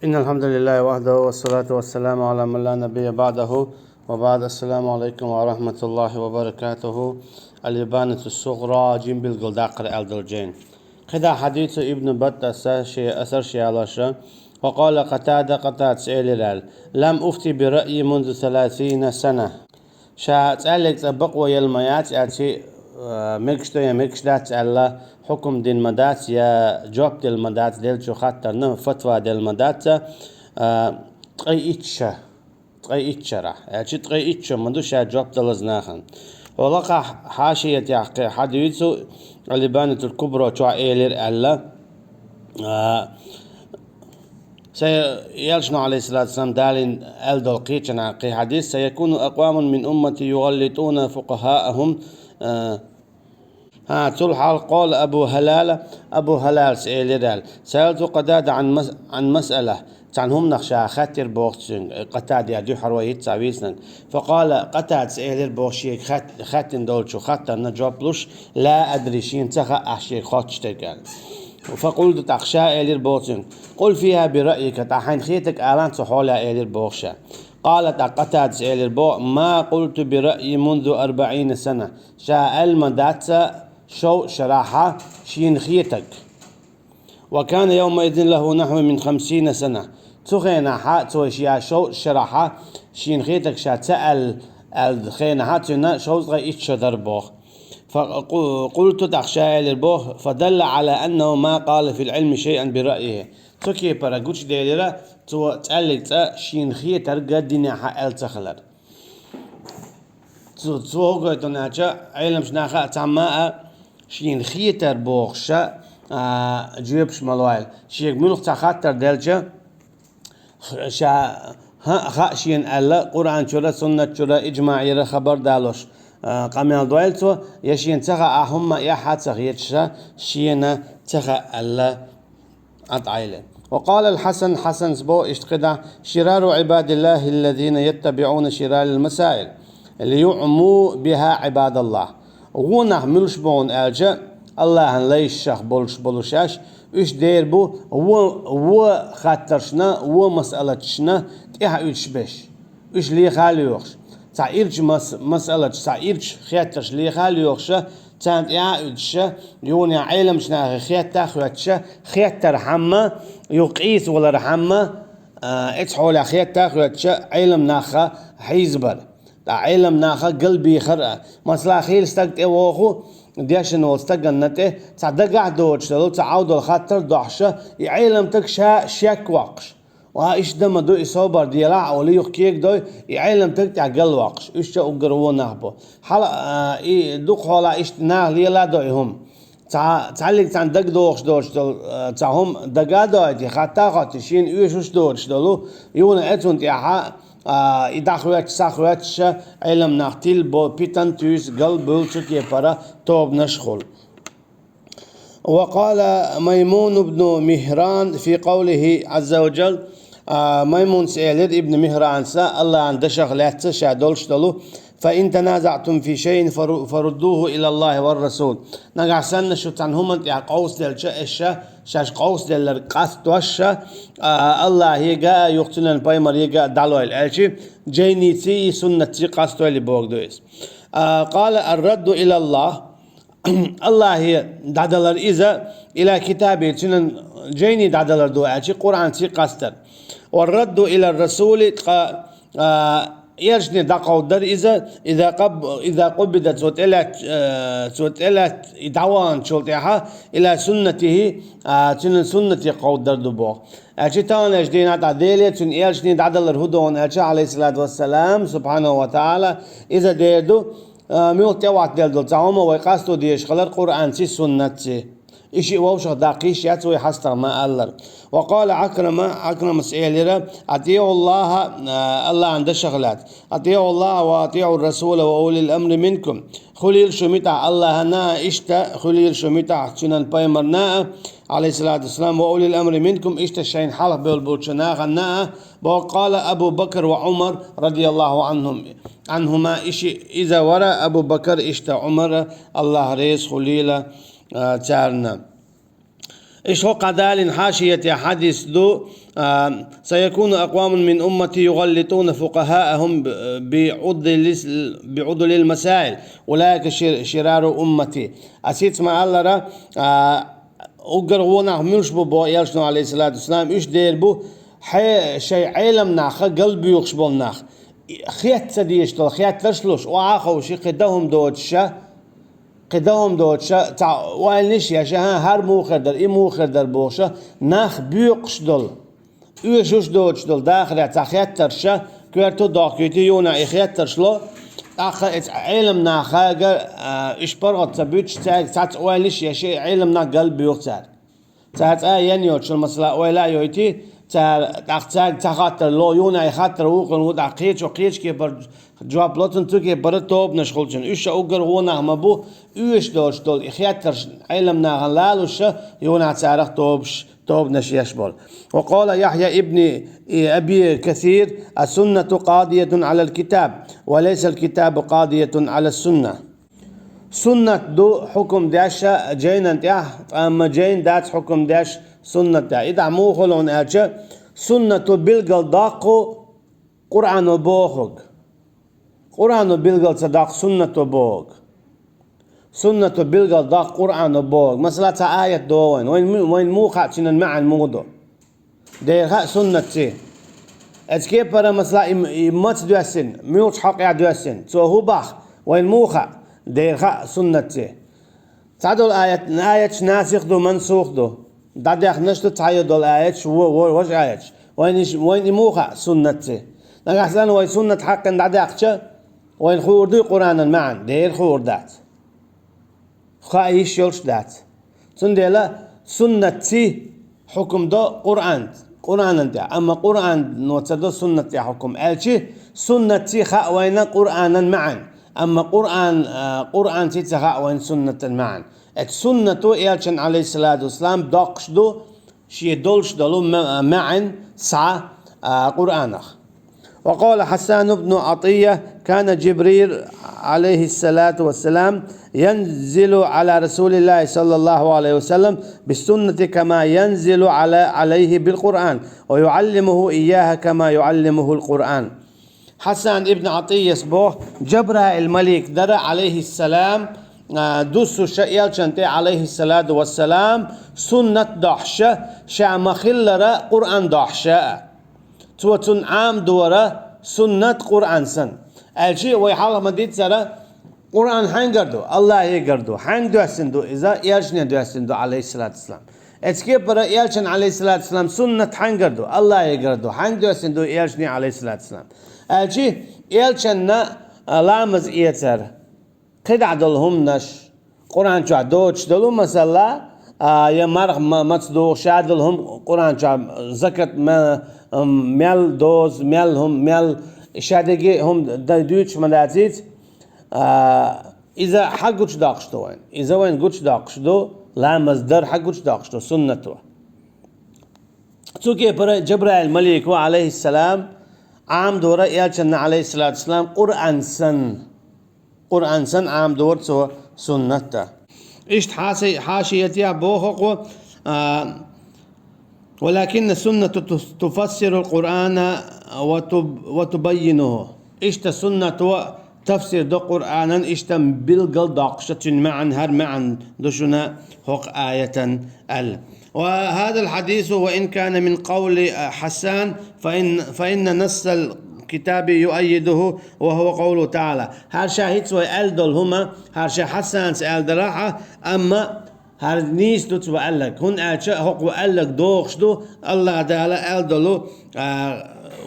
إن الحمد لله وحده والصلاة والسلام على من لا نبي بعده وبعد. السلام عليكم ورحمة الله وبركاته. اليابانة الصغرى جيم بالقلداقر الدرجين خدا حديث ابن بطة أثر شيالاشا وقال قتاد سئل لم أفتي برأيي منذ 30 سنة شا تسألك تبق ويلميات أتي مكشتو يا مكشتات الله حكم دين مدات يا جواب ديل مدات ديل شو خاطر نم فتوى ديل مدات تقيتشا راح يعني تقيتشا مندوش جواب ديل زناخن ولقى حاشية يحكي حديثو اليابانة الكبرى تشوع إيلير الله سيلشنا عليه الصلاة والسلام دالين ألدو القيتشنا قي حديث سيكون أقوام من أمتي يغلطون فقهاءهم طول حال قال أبو هلال سئل سألت قتادة عن مسألة عنهم نخشى خاتر بوختن قتادة يدي حرويت ساويسن فقال قتادة سئل بوشيك خاتن دولشو خاتر نجوبلوش لا أدري شين تخا أحشي خاتشتك فقلت تخشى إلير بوختن قل فيها برأيك تحين خيتك آلان صحولها إلير بوخشة قالت قتادة سئل بو ما قلت برأيي منذ 40 سنة شاء المدات شو شراحة شين خيتك وكان يومئذ له نحو من 50 سنة تخينا حا توشيا شو شراحة شين خيتك شا تسأل الخينا تنا شو صغي إتشدر بوخ فقلت تخشى للبوخ فدل على أنه ما قال في العلم شيئا برأيه تكي براغوش ديليرا تو تألت شين خيتر قدنا حا التخلر تو قلتنا علم شناخا تعماء شين خيتر بوخشة جيبش ملوائل شيك ملوخ تخاتر دلجة شا خاشين ألا قرآن شورا سنة شورا إجماع يرى خبر دالوش قاميال دوائلتو يشين تخا أهم يحاد تخيتشا شين تخا ألا أطعيله وقال الحسن حسن سبو اشتقدا شرار عباد الله الذين يتبعون شرار المسائل ليعموا بها عباد الله وغنح ملش بون ألجا الله ليش شخ بولشاش إيش دير بو و خاطرشنا و مسألتشنا تيها إيش بيش إيش لي خاليوخش تعيرش مسألة تعيرش خاطرش لي خاليوخش تانت يا إيش يوني علم شنا خاطر خواتش خاطر حما يقيس ولا رحمة اتحول خاطر خواتش علم ناخا حيزبر علم ناخا قلبي خرأ مثلا خير استقت اوخو ديشن واستقنته تصدق دوتش لو تعود الخاطر ضحشه علم تكشا شك وقش وايش دم دو اصابر ديلا ولي يحكيك دو علم تك قل وقش ايش اوغرو نحبو حلا دو خلا ايش ناه ليلا دوهم تعلق تان دق دوخش دوش تاهم دقا دوتي خاطا خاطشين ايش دوش دولو يونا اتون تيها إدخلت سخرتش علم نختيل بو بيتنتوس قلب بلشك يفرا توب نشخل. وقال ميمون بن مهران في قوله عز وجل ميمون سئلت ابن مهران سا الله عن دشخ لاتس شادولش دلو فإن تنازعتم في شيء فردوه إلى الله والرسول نقع سنة شو تنهم انت قوس دل شاش قوس دل قصد وشا الله يجا يقتلن بايمر يجا دالويل الشي جينيتي سنة قصد اللي بوغدويس قال الرد إلى الله الله هي دادلر إذا إلى كتابه جيني دادلر دو الشي قرآن تي قصد والرد إلى الرسول يرشني دقوا در إذا قبضت سوتلت دعوان شلتها إلى سنته سنة قود در دبوغ أشتان أجدينات عديلة سن يرشني دعدل الهدون أشا عليه الصلاة والسلام سبحانه وتعالى إذا ديردو ميوت يوعد ديردو تعوما ويقاستو ديش خلال قرآن سي سنة إشي ووشخ داقيش يتوي حستر ما ألر وقال عكرمة سئلرة أطيعوا الله عند الشغلات أطيعوا الله وأطيعوا الرسول وأولي الأمر منكم خليل شميتع الله نا إشتا خليل شميتع شنان بايمرنا عليه الصلاة والسلام وأولي الأمر منكم إشتا الشين حلق بالبوشناغ نا وقال أبو بكر وعمر رضي الله عنهما إشي إذا ورا أبو بكر إشتا عمر الله ريس خليل تارنا إيش هو قدال حاشية حديث دو سيكون أقوام من أمتي يغلطون فقهاءهم بعضل المسائل أولئك شرار أمتي أسيت ما الله را أقر وناه ملش بو يلشنو عليه الصلاة والسلام إيش دير بو شيء علم ناخ قلبي يخشبون ناخ خيات سديشتل خيات ترشلوش وعاخو شي قدهم دوتشا تاع وينش يا شها هر موخر در موخر در بوشا ناخ بيقشدل يشوش دوتشدل داخل تاخيات ترشا كرتو داكيتي يونا اخيات ترشلو اخ علم ناخا ايش برغت تبيتش تاع وينش يا شي علم نا قلب يوتر تاع ينيوتش المسلا ولا يوتي تاع خاطر لو يونا خاطر وقن ودا قيتش كي بر جواب لاتن تو كي بر توب نشغلچن ايش اوغر ونا ما بو ايش دول اخياتر علم ناغلالوش يونا تعرف توب نشيش بول. وقال يحيى ابن ابي كثير السنة قاضية على الكتاب وليس الكتاب قاضية على السنة. سنة دو حكم داشا جين انت اما جين دات حكم داش سنة دا إذا مو خلون أجا سنة بالقل داقو قرآن بوخك قرآن بالقل صداق سنة بوخ سنة بالقل داق قرآن بوخ مثلا آية دوين وين مو خاتشن مع الموضوع ده سنة تي اتكيب برا مثلا إمات دوسن ميوش حق دوسن تو هو باخ وين مو خا ده سنة تي تعدل آية ناسخ دو منسوخ دو دادخ نشت تعيد الآيات وش آيات وين موخا سنة نحسن وين سنة حق دادخ وين خوردي قرآن معا دير خوردات خايش يلش دات سندلا سنة حكم دو قرآن انت أما قرآن نوتدو سنة حكم ألشي سنة خا وين قرآنا معا أما قرآن تيتخا وين سنة معا السنة إلشن عليه الصلاة والسلام داقشدو شي دولش دلو معا سعى قرآنه. وقال حسان بن عطية كان جبريل عليه الصلاة والسلام ينزل على رسول الله صلى الله عليه وسلم بالسنة كما ينزل عليه بالقرآن ويعلمه إياها كما يعلمه القرآن. حسان ابن عطية سبوه جبرائيل الملك در عليه السلام دوسو يلشنتي عليه الصلاة والسلام سنة دحشة شا مخلرة قرآن دحشة توتن عام دورة سنة قرآن سن الشيء ويحاول مديد سرة قرآن هنگردو الله يگردو هنگ دوسندو إذا يلشن دوسندو عليه الصلاة والسلام اتكيب برا يلشن عليه الصلاة والسلام سنة هنگردو الله يگردو هنگ دوسندو يلشن عليه الصلاة والسلام الشيء يلشن لامز إيتر قد عدلهم نش قرآن شو عدوش دلو مثلا يا مرخ ما تصدو شادلهم قرآن شو زكت مال دوز مالهم مال شادقي هم دوش ملاتيت إذا حقوش داقشتو وين إذا وين قوش داقشتو لا مصدر حقوش داقشتو سنته توكي جبرائيل الملك عليه السلام عام دورة يالشن عليه الصلاة والسلام قرآن سن عام دور سو سنته إشت حاشيتي بوخو ولكن السنة تفسر القرآن وتبينه إشت السنة تفسير دو قرآنا إشتم بالقل داقشة معا هر معا دشنا حق آية وهذا الحديث وإن كان من قول حسان فإن نص الكتاب يؤيده وهو قوله تعالى هر شاهد سوى دول هما هر شا حسان سأل دراحة أما هر نيس دوت وقالك هن أشياء حق وقالك دوخشدو الله تعالى دولو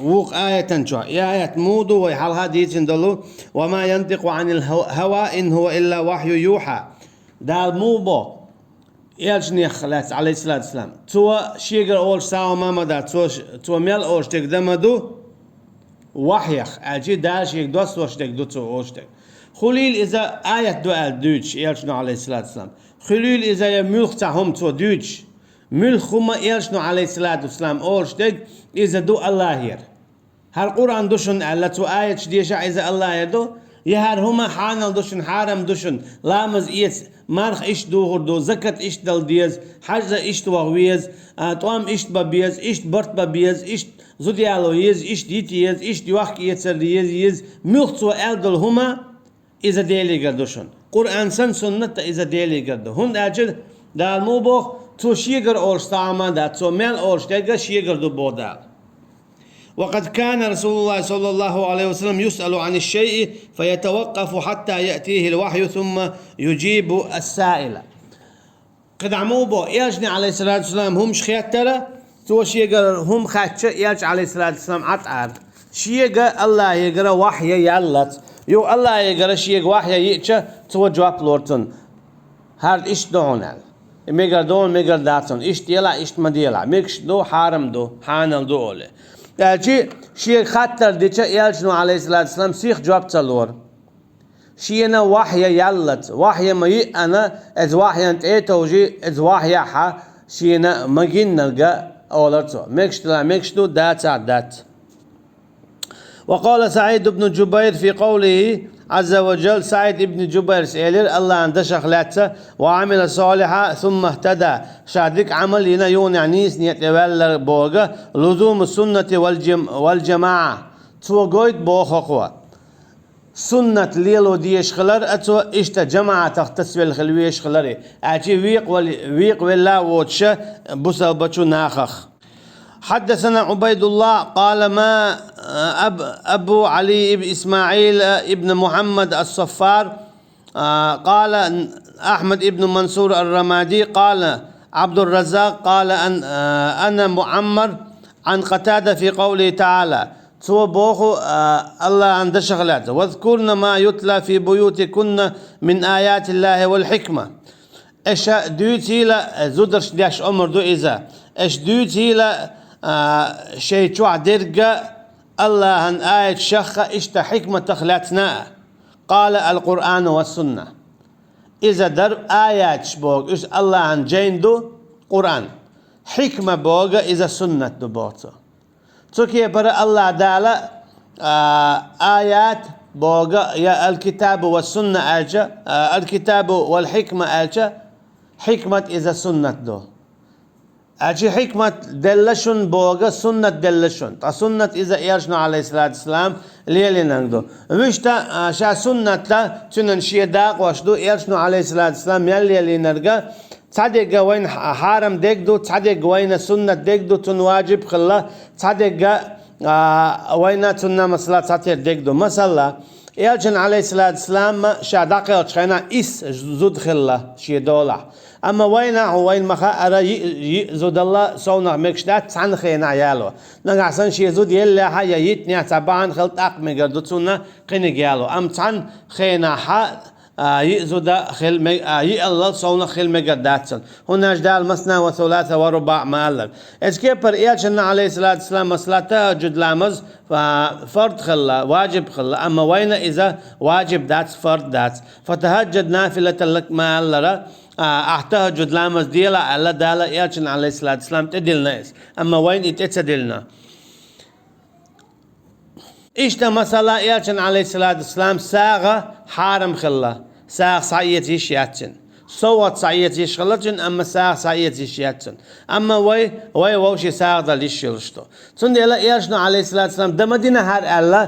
وق آية شو آية مودو ويحل حديث دولو وما ينطق عن الهوى إن هو إلا وحي يوحى دال موبو يلشني خلاص عليه الصلاة والسلام تو شيغر أول ساو ماما دا تو ميل أوشتك دمدو وحيخ أجي داش يك دوست وشتك دو تو أوشتك خليل إذا آية دوال دوتش يلشنو عليه الصلاة والسلام خليل إذا يملخ تاهم تو دوتش ملخما يلشنو عليه الصلاة والسلام أوشتك إذا دو الله ير هالقرآن دوشن ألا تو آية شديشة إذا الله يدو يهار هما حانل دوشن حارم دوشن لامز إيس مارخ إيش دوغر دو زكت إيش دل ديز حجز إيش توغويز توام إيش ببيز إيش برت ببيز إيش زوديالو يز إيش ديتيز إيش ديوخ يتسر يز ملخصو ألدل هما إذا ديلي قردوشن قرآن سنة إذا ديلي قردو هند أجل دال موبوخ تو شيغر أولش طعما دا تو ميل أولش تيغا شيغر دو بودال. وقد كان رسول الله صلى الله عليه وسلم يسأل عن الشيء فيتوقف حتى يأتيه الوحي ثم يجيب السائل. قد عموبو إيجني عليه الصلاة والسلام هم شخيترة تو شيغر هم خاتش إيج عليه الصلاة والسلام عطعر شيغر الله يقرأ وحي يالت يو الله يقرأ شيغ وحي يأتش تو جواب لورتن هارد إيش دونال ميجر دون ميجر داتون إيش ديلا إيش ما ديلا ميكش دو حارم دو حانل دو أولي يعني شيء خطر ديتش يالشنو عليه الصلاة والسلام سيخ جواب تلور شينا وحي يالت وحي ما أنا إذ وحي أنت إيه توجي إذ وحي ح شينا ما جين نلقى أولرتو ميكش دلا ميكش دو دات دات. وقال سعيد بن جبير في قوله عز وجل سعيد بن جبير سئلر الله عن دشخ لاتسا وعمل صالحا ثم اهتدى شادك عمل هنا يون عنيس نيت يوالر بوغا لزوم السنة والجماعة تو قويت بوخقوا سنة ليلو ديش خلر أتو إشتا جماعة تختسوي الخلويش خلري أتي ويق ولا ووتش بسا بچو ناخخ. حدثنا عبيد الله قال ما أبو علي بن إسماعيل ابن محمد الصفار قال أحمد ابن منصور الرمادي قال عبد الرزاق قال أنا معمر عن قتادة في قوله تعالى تو بوخو الله عند شغلات واذكرن ما يتلى في بيوتكن من آيات الله والحكمة إيش دوتي لا زودرش داش عمر دو إذا إيش دوتي لا شيء شو عدرجة الله عن آية شخة إشتا حكمة تخلاتنا قال القرآن والسنة إذا در آيات شبوغ إش الله عن جين دو قرآن حكمة بوغ إذا سنة دو بوغتو تكي برا الله دالا آيات بوغ يا الكتاب والسنة آجا الكتاب والحكمة آجا حكمة إذا سنة دو أجي حكمة دلشون بوغا سنة دلشون تا سنة إذا إيرشنا عليه الصلاة والسلام ليلي نغدو ويشتا شا سنة لا تنن شي داق واشدو إيرشنا عليه الصلاة والسلام يلي نرغا تصدق وين حرام ديكدو تصدق وين سنة ديكدو تن واجب خلا تصدق وين تن مسلا تاتير ديكدو مثلا إيرشن عليه الصلاة والسلام شا داقي وشخينا إس زود خلا شي دولا أما وين مخا أرى زود الله صونا مكشدات عن خينا يالو نعسان شيء زود يلا حيا يتني تبعان خلط أقم جردتنا قنق يالو أم عن خينا ح يزود خل الله صونا خل مجرداتن هنا جدال مثنى وثلاثة ورباع مالك إسكيبر إيشنا عليه الصلاة والسلام مسلاته جد لامز فرض خلا واجب خلا أما وين إذا واجب دات فرض دات فتهجد نافلة لك ما الله أحتهجد لامز ديلا على دالا إيشن عليه الصلاة والسلام تدلنا أما وين يتدلنا إيشتا مسألة إيشن عليه الصلاة والسلام ساغة حارم خلا ساغ صعيت يشياتن صوت صعيت يشغلتن أما ساغ صعيت يشياتن أما ووشي ساغ دل يشيلشتو تندي إلا إيشن عليه الصلاة والسلام دمدينة هار ألا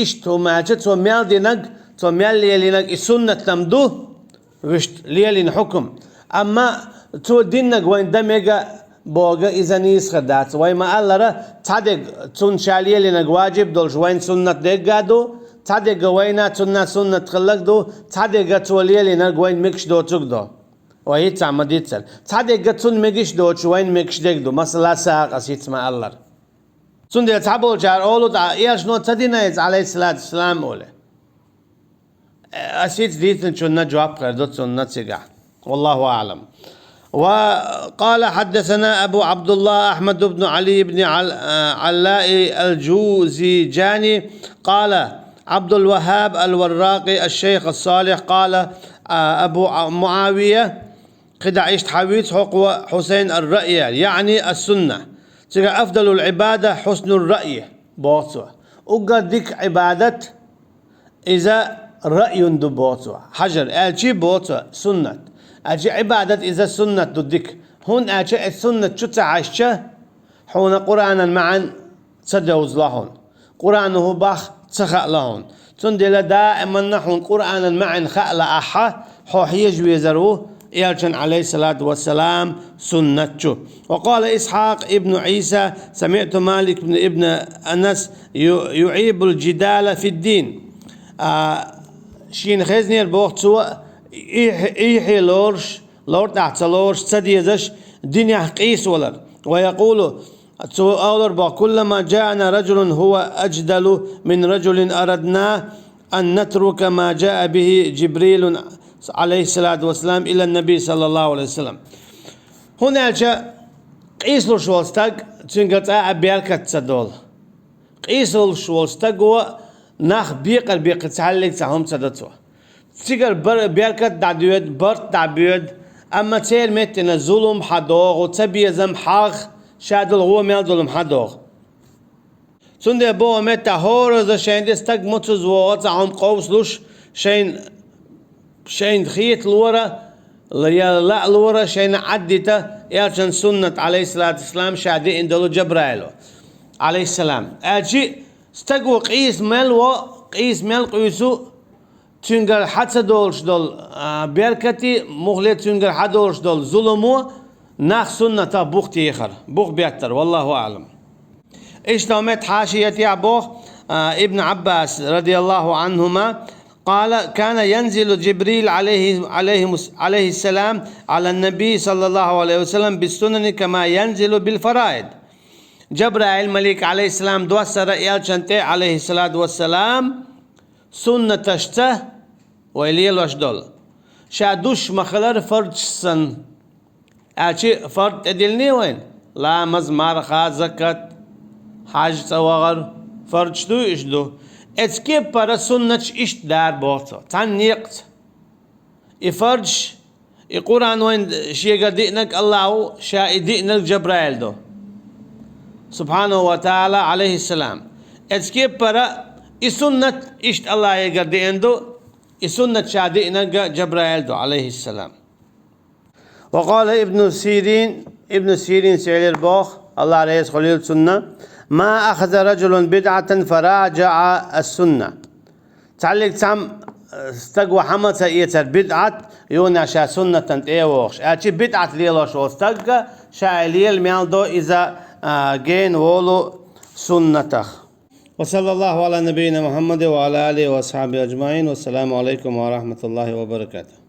إشتو ماجد تو ميال دينك تو ميال ليلينك إسنة تمدو وشت ليلين حكم أما تو دينك وين دميجا بوغا إذا نيس خدات ويما الله تصدق تون شاليه لينك واجب دولش وين سنة ديجادو تصدق وينا تون سنة خلق دو تصدق توليه لينك وين مكش دو تقدو وهي تعمديتسل تصدق تون مكش دوش وين مكش ديجدو مثلا ساق أسيت مع الله تون دي تعبول جار أولو تا إيش نو تدينا عليه الصلاة والسلام أولي أسيت ديتن شو جواب قردوت سنة سيقع والله أعلم. وقال حدثنا أبو عبد الله أحمد بن علي بن علاء الجوزجاني قال عبد الوهاب الوراقي الشيخ الصالح قال أبو معاوية قد عشت حويت حقوة حسين الرأي يعني السنة أفضل العبادة حسن الرأي بوصوة وقدك عبادة إذا رأي دبوتو حجر أجي بوتو سنة أجي عبادة إذا سنة ضدك هون أجي السنة شو تعيشة حون قرآنا معا تجاوز لهون قرآنه باخ تخاء لهون تندل دائما نحن قرآنا معا خاء لأحا حوحي جويزرو يالشن عليه الصلاة والسلام سنة. وقال إسحاق ابن عيسى سمعت مالك بن ابن أنس يعيب الجدال في الدين شين خزنير بوقت سوى إيحي لورش لور تحت لورش تديزش دنيا قيس ولر ويقول أولر كلما جاءنا رجل هو أجدل من رجل أردنا أن نترك ما جاء به جبريل عليه الصلاة والسلام إلى النبي صلى الله عليه وسلم. هناك قيسل شولستاق تنقطع أبيالك تصدول قيسل شولستاق هو ناخ بيقر تعلق تهم تصدتوا تيقر بيالك دعدود برت دعبود أما تير متنا ظلم حدوغ وتبيزم حاغ شادل هو ميل ظلم حدوغ سنده بو متى هورز شين دستاق متز وواتهم قوسلوش شين خيط لورا لا لورا شين عدتا يالشن سنة عليه الصلاة والسلام شادي اندلو جبرائيل عليه السلام اجي استقو قيس مل قيسو تنقر حتى دولش دول بيركتي مغلي تنقر حدولش دول ظلمو ناخ سنة بوختي يخر بوخ بيتر والله أعلم. ايش نومت حاشيتي عبوخ ابن عباس رضي الله عنهما قال كان ينزل جبريل عليه السلام على النبي صلى الله عليه وسلم بالسنن كما ينزل بالفرائض. جبرائيل ملك عليه السلام دوسر يالشنتي عليه الصلاة والسلام سنة تشته ويليل وشدول شادوش مخلر فرج سن أشي فرد أدلني وين لا مزمار خازكت حاج توغر فرج دو إيش دو اتكي برا سنة إيش دار بوتو تنيقت إفرج القرآن وين شيء قدينك الله شاء دينك جبرائيل دو سبحانه وتعالى عليه السلام اتكي برا السنة إيش الله يقدين دو السنة شادينك جبرائيل دو عليه السلام. وقال ابن سيرين سعير بوخ الله عليه خليل سنة ما أخذ رجل بدعة فراجع السنة تعلق تام استقوى حمسة يتر بدعة يونا شا سنة تنتيوخش أتي بدعة ليلوش واستقى شا ليل ميالدو إذا جين وولو سنتخ. وصلى الله على نبينا محمد وعلى آله وأصحابه أجمعين والسلام عليكم ورحمة الله وبركاته.